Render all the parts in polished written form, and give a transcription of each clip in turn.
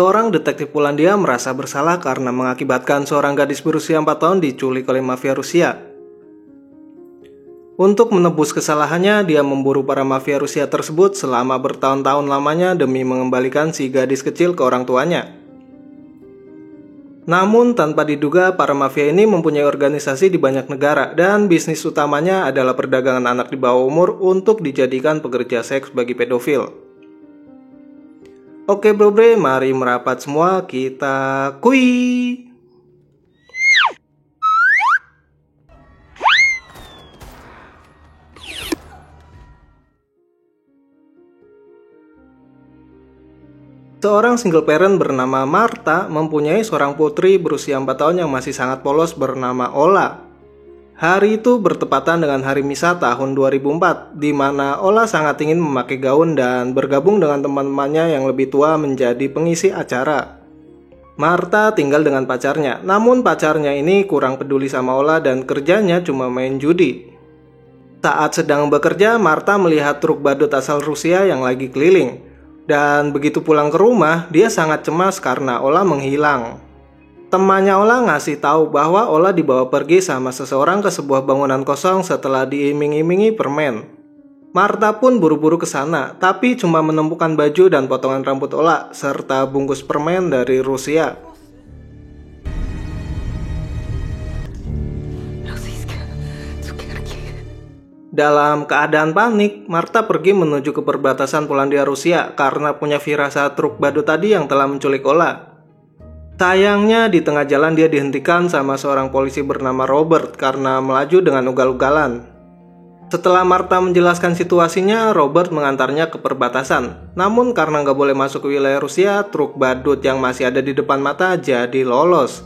Seorang detektif Polandia merasa bersalah karena mengakibatkan seorang gadis berusia 4 tahun diculik oleh mafia Rusia. Untuk menebus kesalahannya, dia memburu para mafia Rusia tersebut selama bertahun-tahun lamanya demi mengembalikan si gadis kecil ke orang tuanya. Namun tanpa diduga, para mafia ini mempunyai organisasi di banyak negara dan bisnis utamanya adalah perdagangan anak di bawah umur untuk dijadikan pekerja seks bagi pedofil. Oke bro, mari merapat semua, kita kuy. Seorang single parent bernama Marta mempunyai seorang putri berusia 4 tahun yang masih sangat polos bernama Ola. Hari itu bertepatan dengan hari Misa tahun 2004, di mana Ola sangat ingin memakai gaun dan bergabung dengan teman-temannya yang lebih tua menjadi pengisi acara. Marta tinggal dengan pacarnya, namun pacarnya ini kurang peduli sama Ola dan kerjanya cuma main judi. Saat sedang bekerja, Marta melihat truk badut asal Rusia yang lagi keliling. Dan begitu pulang ke rumah, dia sangat cemas karena Ola menghilang. Temannya Ola ngasih tahu bahwa Ola dibawa pergi sama seseorang ke sebuah bangunan kosong setelah diiming-imingi permen. Marta pun buru-buru ke sana, tapi cuma menemukan baju dan potongan rambut Ola serta bungkus permen dari Rusia. Dalam keadaan panik, Marta pergi menuju ke perbatasan Polandia Rusia karena punya firasat truk badut tadi yang telah menculik Ola. Sayangnya di tengah jalan dia dihentikan sama seorang polisi bernama Robert karena melaju dengan ugal-ugalan. Setelah Marta menjelaskan situasinya, Robert mengantarnya ke perbatasan. Namun karena nggak boleh masuk ke wilayah Rusia, truk badut yang masih ada di depan mata jadi lolos.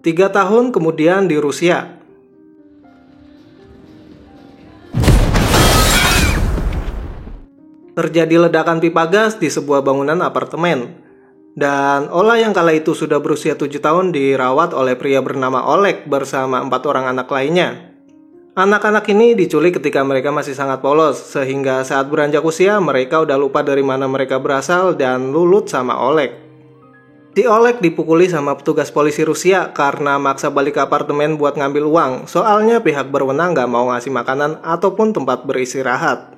Tiga tahun kemudian di Rusia, terjadi ledakan pipa gas di sebuah bangunan apartemen. Dan Ola yang kala itu sudah berusia 7 tahun dirawat oleh pria bernama Oleg bersama 4 orang anak lainnya. Anak-anak ini diculik ketika mereka masih sangat polos, sehingga saat beranjak usia mereka udah lupa dari mana mereka berasal dan lulut sama Oleg. Si Oleg dipukuli sama petugas polisi Rusia karena maksa balik ke apartemen buat ngambil uang, soalnya pihak berwenang gak mau ngasih makanan ataupun tempat beristirahat.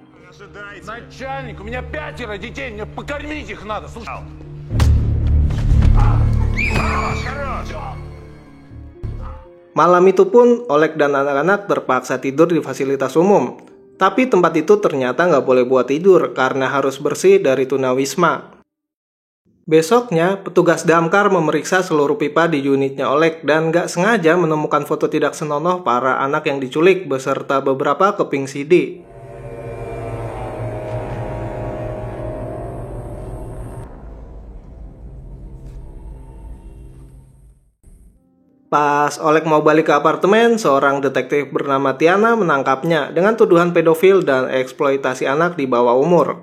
Начальник, у меня 5 детей, мне покормить их надо, слушай. Malam itu pun Oleg dan anak-anak terpaksa tidur di fasilitas umum. Tapi tempat itu ternyata nggak boleh buat tidur karena harus bersih dari tunawisma. Besoknya, petugas damkar memeriksa seluruh pipa di unitnya Oleg dan nggak sengaja menemukan foto tidak senonoh para anak yang diculik beserta beberapa keping CD. Pas Oleg mau balik ke apartemen, seorang detektif bernama Tiana menangkapnya dengan tuduhan pedofil dan eksploitasi anak di bawah umur.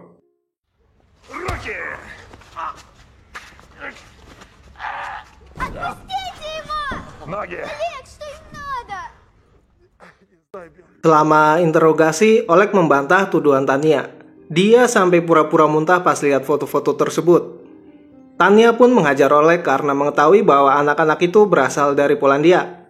Selama interogasi, Oleg membantah tuduhan Tania. Dia sampai pura-pura muntah pas lihat foto-foto tersebut. Tania pun menghajar Oleg karena mengetahui bahwa anak-anak itu berasal dari Polandia.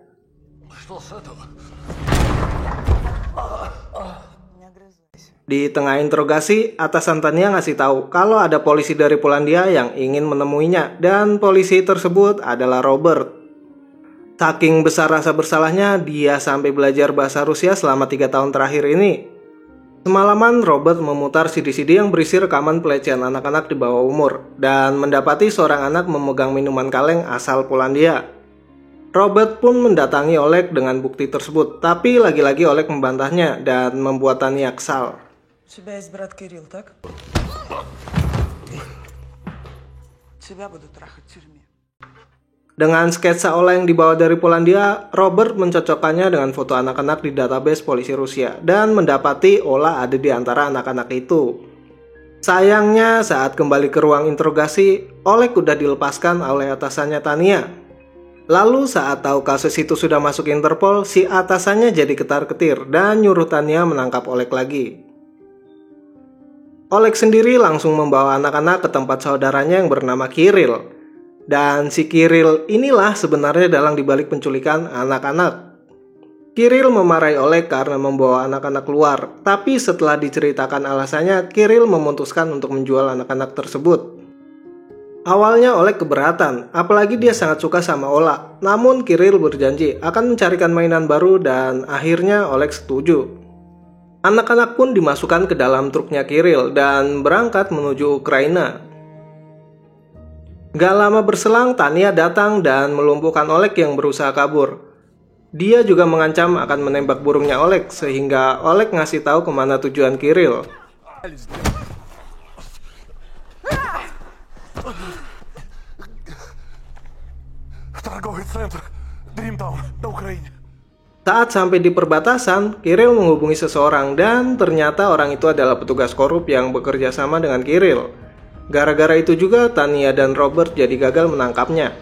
Di tengah interogasi, atasan Tania ngasih tahu kalau ada polisi dari Polandia yang ingin menemuinya dan polisi tersebut adalah Robert. Saking besar rasa bersalahnya, dia sampai belajar bahasa Rusia selama 3 tahun terakhir ini. Semalaman Robert memutar CD-CD yang berisi rekaman pelecehan anak-anak di bawah umur dan mendapati seorang anak memegang minuman kaleng asal Polandia. Robert pun mendatangi Oleg dengan bukti tersebut, tapi lagi-lagi Oleg membantahnya dan membuat Tania kesal. Себя буду трахать в тюрьме. Dengan sketsa Ola yang dibawa dari Polandia, Robert mencocokkannya dengan foto anak-anak di database polisi Rusia dan mendapati Ola ada di antara anak-anak itu. Sayangnya saat kembali ke ruang interogasi, Oleg udah dilepaskan oleh atasannya Tania. Lalu saat tahu kasus itu sudah masuk Interpol, si atasannya jadi ketar-ketir dan nyuruh Tania menangkap Oleg lagi. Oleg sendiri langsung membawa anak-anak ke tempat saudaranya yang bernama Kirill. Dan si Kirill inilah sebenarnya dalang dibalik penculikan anak-anak. Kirill memarahi Oleg karena membawa anak-anak keluar, tapi setelah diceritakan alasannya, Kirill memutuskan untuk menjual anak-anak tersebut. Awalnya Oleg keberatan, apalagi dia sangat suka sama Ola. Namun Kirill berjanji akan mencarikan mainan baru dan akhirnya Oleg setuju. Anak-anak pun dimasukkan ke dalam truknya Kirill dan berangkat menuju Ukraina. Gak lama berselang, Tania datang dan melumpuhkan Oleg yang berusaha kabur. Dia juga mengancam akan menembak burungnya Oleg, sehingga Oleg ngasih tahu kemana tujuan Kirill. Торговый центр Дримтаун на Украине. Saat sampai di perbatasan, Kirill menghubungi seseorang dan ternyata orang itu adalah petugas korup yang bekerja sama dengan Kirill. Gara-gara itu juga Tania dan Robert jadi gagal menangkapnya.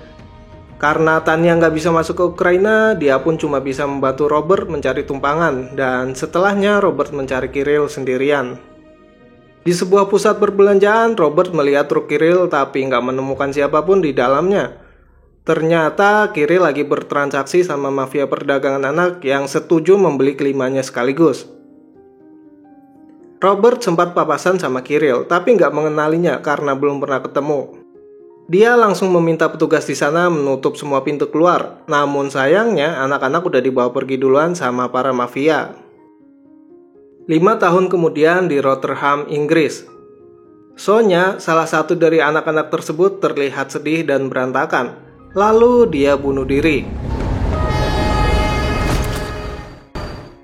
Karena Tania nggak bisa masuk ke Ukraina, dia pun cuma bisa membantu Robert mencari tumpangan. Dan setelahnya Robert mencari Kirill sendirian. Di sebuah pusat perbelanjaan, Robert melihat truk Kirill tapi nggak menemukan siapapun di dalamnya. Ternyata Kirill lagi bertransaksi sama mafia perdagangan anak yang setuju membeli kelimanya sekaligus. Robert sempat papasan sama Kirill, tapi nggak mengenalinya karena belum pernah ketemu. Dia langsung meminta petugas di sana menutup semua pintu keluar. Namun sayangnya, anak-anak udah dibawa pergi duluan sama para mafia. 5 tahun kemudian di Rotherham, Inggris. Sonya, salah satu dari anak-anak tersebut terlihat sedih dan berantakan. Lalu dia bunuh diri.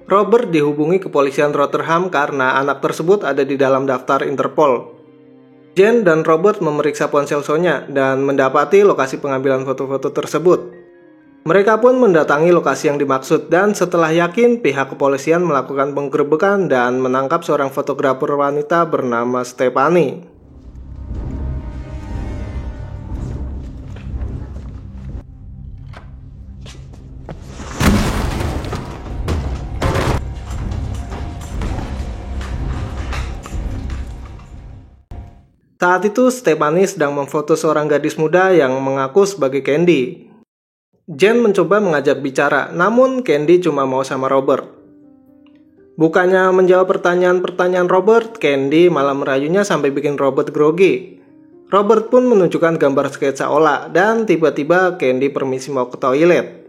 Robert dihubungi kepolisian Rotherham karena anak tersebut ada di dalam daftar Interpol. Jane dan Robert memeriksa ponsel Sonya dan mendapati lokasi pengambilan foto-foto tersebut. Mereka pun mendatangi lokasi yang dimaksud dan setelah yakin pihak kepolisian melakukan penggerebekan dan menangkap seorang fotografer wanita bernama Stephanie. Saat itu Stephanie sedang memfoto seorang gadis muda yang mengaku sebagai Candy. Jane mencoba mengajak bicara, namun Candy cuma mau sama Robert. Bukannya menjawab pertanyaan-pertanyaan Robert, Candy malah merayunya sampai bikin Robert grogi. Robert pun menunjukkan gambar sketsa Ola dan tiba-tiba Candy permisi mau ke toilet.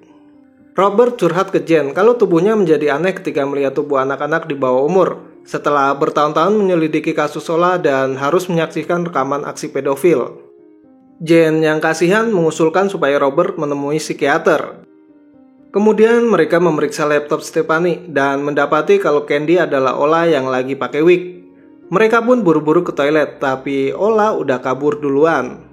Robert curhat ke Jane kalau tubuhnya menjadi aneh ketika melihat tubuh anak-anak di bawah umur. Setelah bertahun-tahun menyelidiki kasus Ola dan harus menyaksikan rekaman aksi pedofil. Jane yang kasihan mengusulkan supaya Robert menemui psikiater. Kemudian mereka memeriksa laptop Stephanie dan mendapati kalau Candy adalah Ola yang lagi pakai wig. Mereka pun buru-buru ke toilet, tapi Ola udah kabur duluan.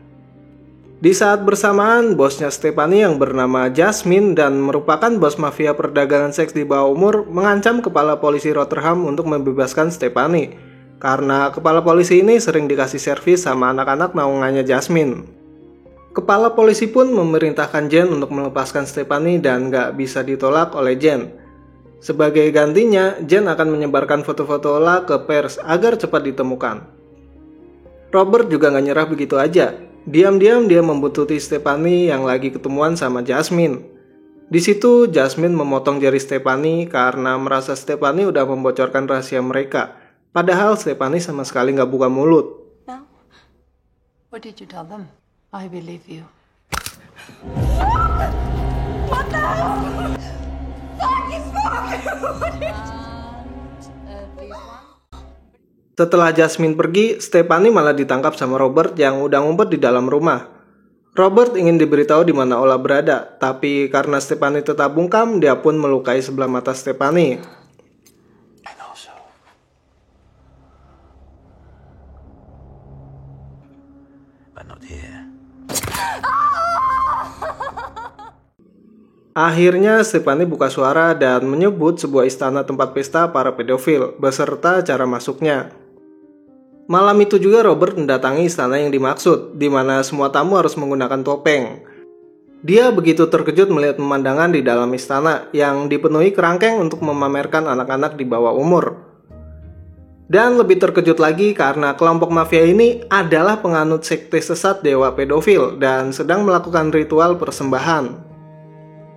Di saat bersamaan, bosnya Stephanie yang bernama Jasmine dan merupakan bos mafia perdagangan seks di bawah umur mengancam kepala polisi Rotherham untuk membebaskan Stephanie. Karena kepala polisi ini sering dikasih servis sama anak-anak naungannya Jasmine. Kepala polisi pun memerintahkan Jane untuk melepaskan Stephanie dan gak bisa ditolak oleh Jane. Sebagai gantinya, Jane akan menyebarkan foto-foto Ola ke pers agar cepat ditemukan. Robert juga gak nyerah begitu aja. Diam-diam dia membuntuti Stephanie yang lagi ketemuan sama Jasmine. Di situ Jasmine memotong jari Stephanie karena merasa Stephanie udah membocorkan rahasia mereka. Padahal Stephanie sama sekali nggak buka mulut. No. What did you tell them? I believe you. What the hell? Fuck is wrong? Setelah Jasmine pergi, Stephanie malah ditangkap sama Robert yang udah ngumpet di dalam rumah. Robert ingin diberitahu di mana Ola berada, tapi karena Stephanie tetap bungkam, dia pun melukai sebelah mata Stephanie. And also, but not here. Akhirnya Stefani buka suara dan menyebut sebuah istana tempat pesta para pedofil beserta cara masuknya. Malam itu juga Robert mendatangi istana yang dimaksud, di mana semua tamu harus menggunakan topeng. Dia begitu terkejut melihat pemandangan di dalam istana yang dipenuhi kerangkeng untuk memamerkan anak-anak di bawah umur. Dan lebih terkejut lagi karena kelompok mafia ini adalah penganut sekte sesat dewa pedofil dan sedang melakukan ritual persembahan.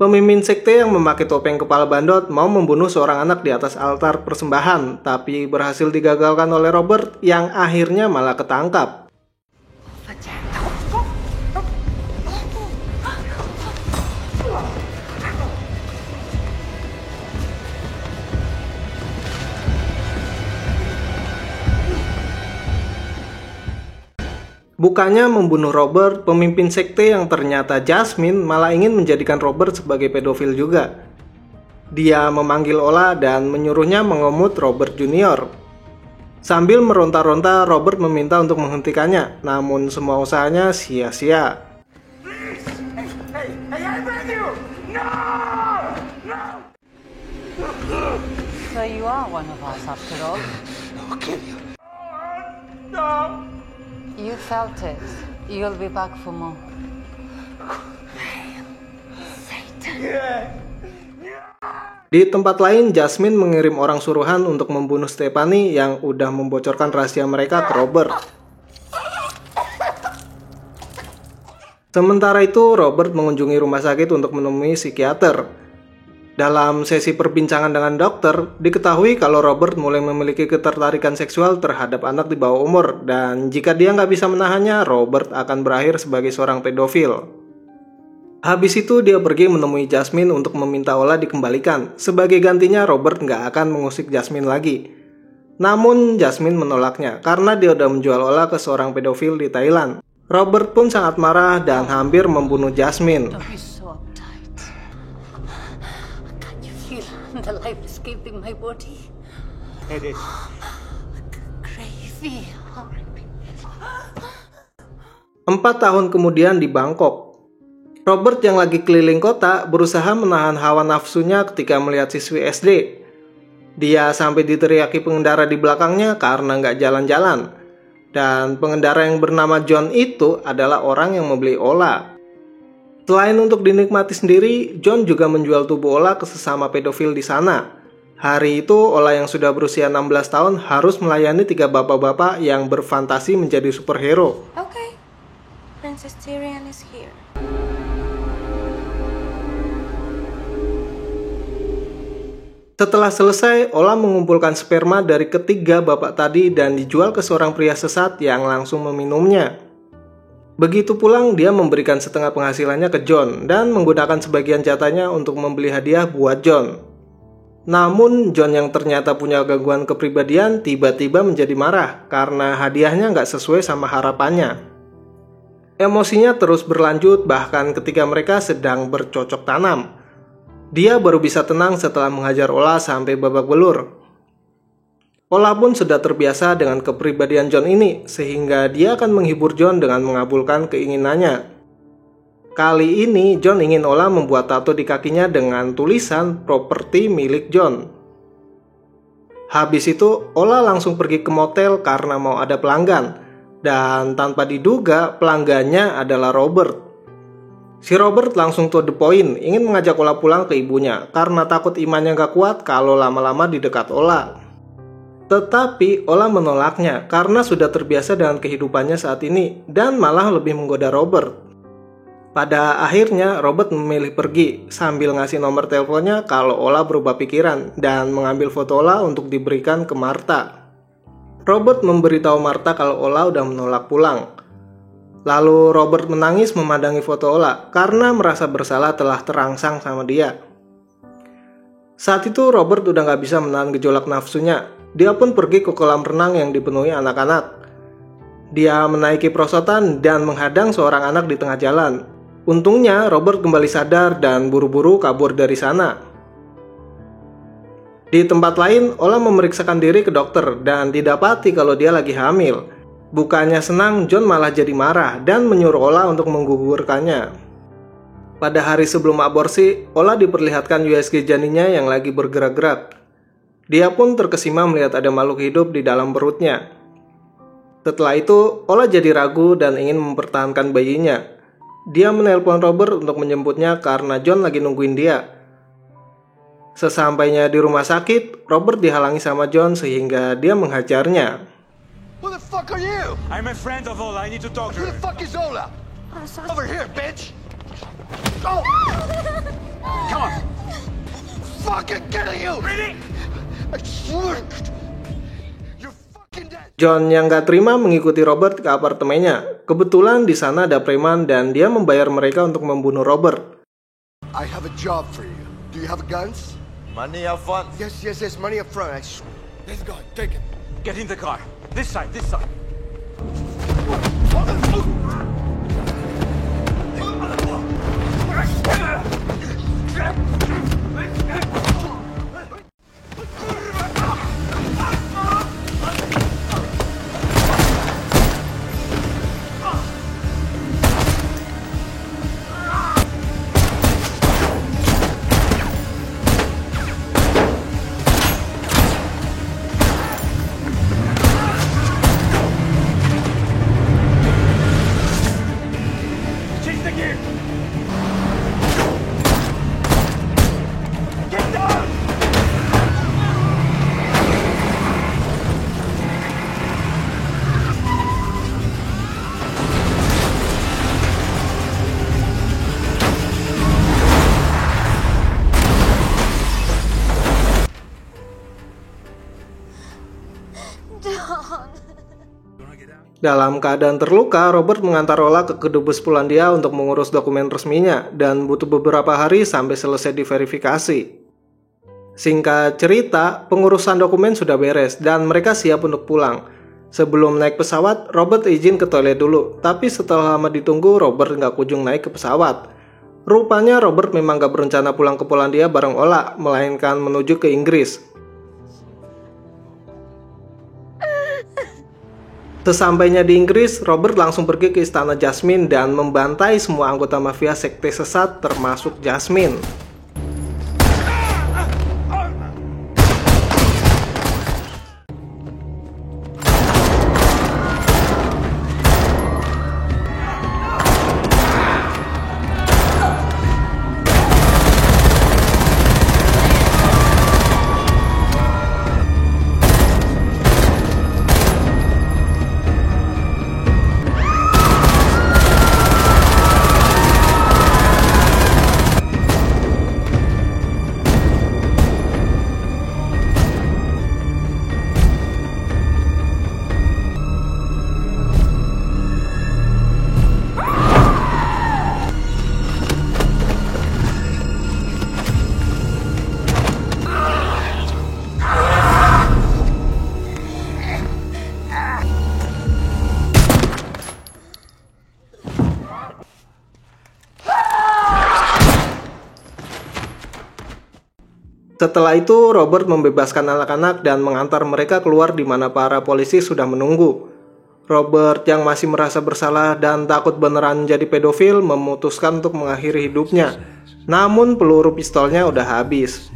Pemimpin sekte yang memakai topeng kepala bandot mau membunuh seorang anak di atas altar persembahan, tapi berhasil digagalkan oleh Robert yang akhirnya malah ketangkap. Bukannya membunuh Robert, pemimpin sekte yang ternyata Jasmine malah ingin menjadikan Robert sebagai pedofil juga. Dia memanggil Ola dan menyuruhnya mengemut Robert Junior. Sambil meronta-ronta, Robert meminta untuk menghentikannya, namun semua usahanya sia-sia. So you are one of us after all. I'll kill you. You felt it. You'll be back for more. Di tempat lain, Jasmine mengirim orang suruhan untuk membunuh Stefani yang udah membocorkan rahasia mereka ke Robert. Sementara itu, Robert mengunjungi rumah sakit untuk menemui psikiater. Dalam sesi perbincangan dengan dokter, diketahui kalau Robert mulai memiliki ketertarikan seksual terhadap anak di bawah umur, dan jika dia nggak bisa menahannya, Robert akan berakhir sebagai seorang pedofil. Habis itu dia pergi menemui Jasmine untuk meminta Ola dikembalikan. Sebagai gantinya, Robert nggak akan mengusik Jasmine lagi. Namun Jasmine menolaknya karena dia udah menjual Ola ke seorang pedofil di Thailand. Robert pun sangat marah dan hampir membunuh Jasmine. Don't be so uptight. Can you feel the life escaping my body? It is. Gravy. 4 tahun kemudian di Bangkok, Robert yang lagi keliling kota berusaha menahan hawa nafsunya ketika melihat siswi SD. Dia sampai diteriaki pengendara di belakangnya karena nggak jalan-jalan. Dan pengendara yang bernama John itu adalah orang yang membeli Ola. Selain untuk dinikmati sendiri, John juga menjual tubuh Ola ke sesama pedofil di sana. Hari itu, Ola yang sudah berusia 16 tahun harus melayani 3 bapak-bapak yang berfantasi menjadi superhero. Okay, Princess Tyrion is here. Setelah selesai, Ola mengumpulkan sperma dari ketiga bapak tadi dan dijual ke seorang pria sesat yang langsung meminumnya. Begitu pulang, dia memberikan setengah penghasilannya ke John dan menggunakan sebagian jatahnya untuk membeli hadiah buat John. Namun, John yang ternyata punya gangguan kepribadian tiba-tiba menjadi marah karena hadiahnya nggak sesuai sama harapannya. Emosinya terus berlanjut bahkan ketika mereka sedang bercocok tanam. Dia baru bisa tenang setelah menghajar Ola sampai babak belur. Ola pun sudah terbiasa dengan kepribadian John ini, sehingga dia akan menghibur John dengan mengabulkan keinginannya. Kali ini, John ingin Ola membuat tato di kakinya dengan tulisan properti milik John. Habis itu, Ola langsung pergi ke motel karena mau ada pelanggan. Dan tanpa diduga, pelanggannya adalah Robert. Si Robert langsung to the point, ingin mengajak Ola pulang ke ibunya karena takut imannya gak kuat kalau lama-lama di dekat Ola. Tetapi Ola menolaknya karena sudah terbiasa dengan kehidupannya saat ini dan malah lebih menggoda Robert. Pada akhirnya Robert memilih pergi sambil ngasih nomor teleponnya kalau Ola berubah pikiran dan mengambil foto Ola untuk diberikan ke Martha. Robert memberitahu Martha kalau Ola udah menolak pulang. Lalu Robert menangis memandangi foto Ola karena merasa bersalah telah terangsang sama dia. Saat itu Robert udah gak bisa menahan gejolak nafsunya. Dia pun pergi ke kolam renang yang dipenuhi anak-anak. Dia menaiki perosotan dan menghadang seorang anak di tengah jalan. Untungnya Robert kembali sadar dan buru-buru kabur dari sana. Di tempat lain, Ola memeriksakan diri ke dokter dan didapati kalau dia lagi hamil. Bukannya senang, John malah jadi marah dan menyuruh Ola untuk menggugurkannya. Pada hari sebelum aborsi, Ola diperlihatkan USG janinnya yang lagi bergerak-gerak. Dia pun terkesima melihat ada makhluk hidup di dalam perutnya. Setelah itu, Ola jadi ragu dan ingin mempertahankan bayinya. Dia menelpon Robert untuk menjemputnya karena John lagi nungguin dia. Sesampainya di rumah sakit, Robert dihalangi sama John sehingga dia menghajarnya. Who the fuck are you? I'm a friend of Ola. I need to talk to Who her. the fuck is Ola? I'm so Over here, bitch! Oh! Come on! Fucking kill you! Really? I swear! You're fucking dead! John yang gak terima mengikuti Robert ke apartemennya. Kebetulan di sana ada preman dan dia membayar mereka untuk membunuh Robert. I have a job for you. Do you have guns? Money up front. Yes, money up front. Let's go, take it. Get in the car. This side, this side. Change the gear. Get down. John. Dalam keadaan terluka, Robert mengantar Ola ke kedubes Polandia untuk mengurus dokumen resminya dan butuh beberapa hari sampai selesai diverifikasi. Singkat cerita, pengurusan dokumen sudah beres dan mereka siap untuk pulang. Sebelum naik pesawat, Robert izin ke toilet dulu, tapi setelah lama ditunggu, Robert nggak kunjung naik ke pesawat. Rupanya Robert memang nggak berencana pulang ke Polandia bareng Ola, melainkan menuju ke Inggris. Sesampainya di Inggris, Robert langsung pergi ke istana Jasmine dan membantai semua anggota mafia sekte sesat termasuk Jasmine. Setelah itu, Robert membebaskan anak-anak dan mengantar mereka keluar di mana para polisi sudah menunggu. Robert yang masih merasa bersalah dan takut beneran jadi pedofil memutuskan untuk mengakhiri hidupnya. Namun peluru pistolnya udah habis.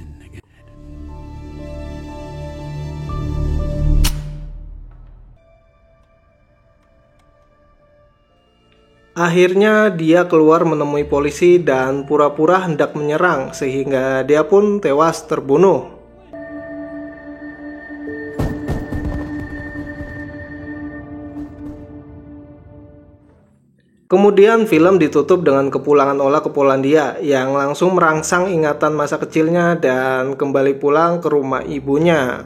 Akhirnya dia keluar menemui polisi dan pura-pura hendak menyerang sehingga dia pun tewas terbunuh. Kemudian film ditutup dengan kepulangan Ola ke Polandia yang langsung merangsang ingatan masa kecilnya dan kembali pulang ke rumah ibunya.